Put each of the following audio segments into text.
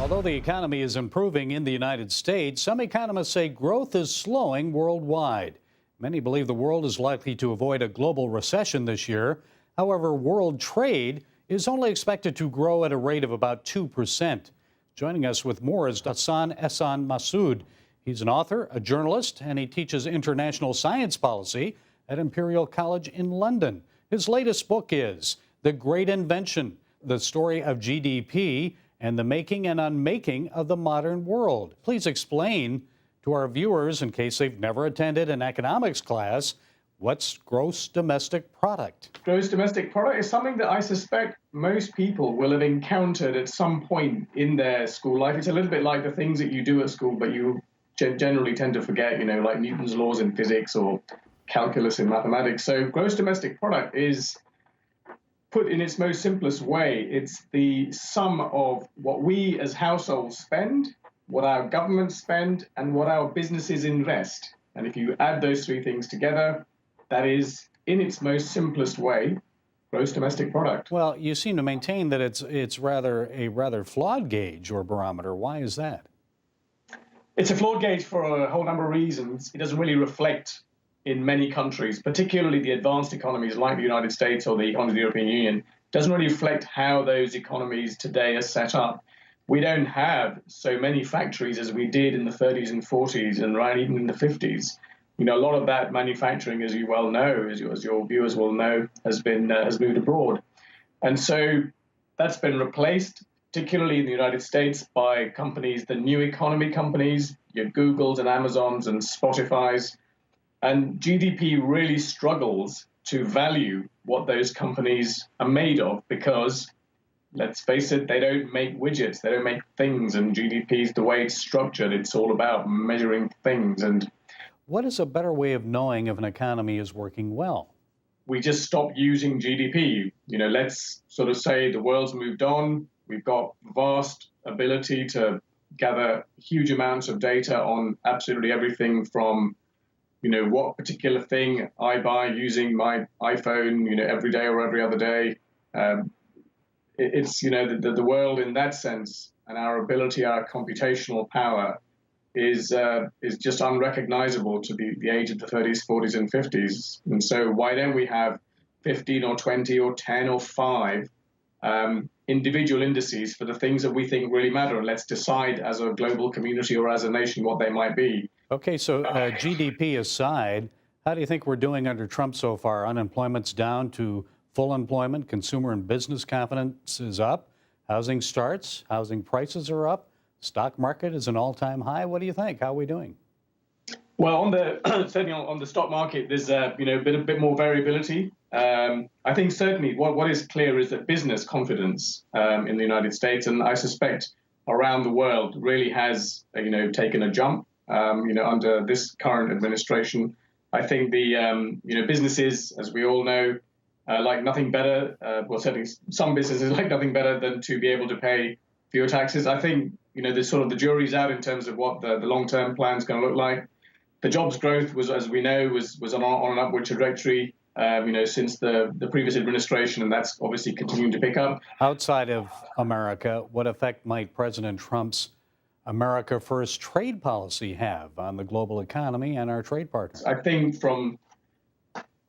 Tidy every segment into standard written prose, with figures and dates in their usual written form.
Although the economy is improving in the United States, some economists say growth is slowing worldwide. Many believe the world is likely to avoid a global recession this year. However, world trade is only expected to grow at a rate of about 2%. Joining us with more is Hassan Ehsan Massoud. He's an author, a journalist, and he teaches international science policy at Imperial College in London. His latest book is The Great Invention, the story of GDP and the making and unmaking of the modern world. Please explain to our viewers, in case they've never attended an economics class, what's gross domestic product? Gross domestic product is something that I suspect most people will have encountered at some point in their school life. It's a little bit like the things that you do at school, but you generally tend to forget, like Newton's laws in physics or calculus in mathematics. So gross domestic product is, put in its most simplest way, it's the sum of what we as households spend, what our governments spend, and what our businesses invest. And if you add those three things together, that is, in its most simplest way, gross domestic product. Well, you seem to maintain that it's rather flawed gauge or barometer. Why is that? It's a flawed gauge for a whole number of reasons. It doesn't really reflect in many countries, particularly the advanced economies like the United States or the economy of the European Union, doesn't really reflect how those economies today are set up. We don't have so many factories as we did in the 30s and 40s and right even in the 50s. A lot of that manufacturing, as you well know, as your viewers will know, has moved abroad. And so that's been replaced, particularly in the United States, by companies, the new economy companies, your Googles and Amazons and Spotifys. And GDP really struggles to value what those companies are made of because, let's face it, they don't make widgets, they don't make things, and GDP is the way it's structured. It's all about measuring things. And what is a better way of knowing if an economy is working well? We just stop using GDP. Let's sort of say the world's moved on. We've got vast ability to gather huge amounts of data on absolutely everything from what particular thing I buy using my iPhone, every day or every other day. It's, the world in that sense and our ability, our computational power is just unrecognizable to the age of the 30s, 40s, and 50s. And so why don't we have 15 or 20 or 10 or 5 individual indices for the things that we think really matter? And let's decide as a global community or as a nation what they might be. Okay, so GDP aside, how do you think we're doing under Trump so far? Unemployment's down to full employment, consumer and business confidence is up, housing starts, housing prices are up, stock market is an all-time high. What do you think? How are we doing? Well, certainly on the stock market, there's a bit more variability. I think certainly what is clear is that business confidence in the United States, and I suspect around the world, really has taken a jump. Under this current administration, I think the businesses, as we all know, like nothing better. Well, certainly some businesses like nothing better than to be able to pay fewer taxes. I think the jury's out in terms of what the long-term plan is going to look like. The jobs growth was, as we know, was on an upward trajectory. Since the previous administration, and that's obviously continuing to pick up. Outside of America, what effect might President Trump's America First trade policy have on the global economy and our trade partners? I think from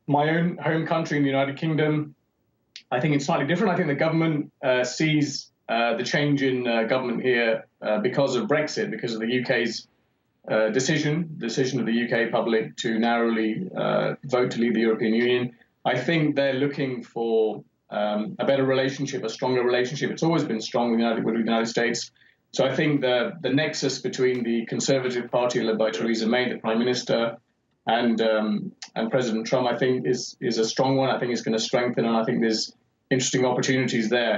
my own home country in the United Kingdom, I think it's slightly different. I think the government sees the change in government here because of Brexit, because of the UK's decision of the UK public to narrowly vote to leave the European Union. I think they're looking for a better relationship, a stronger relationship. It's always been strong with the United States. So I think the nexus between the Conservative Party led by Theresa May, the Prime Minister, and President Trump, I think is a strong one. I think it's going to strengthen, and I think there's interesting opportunities there.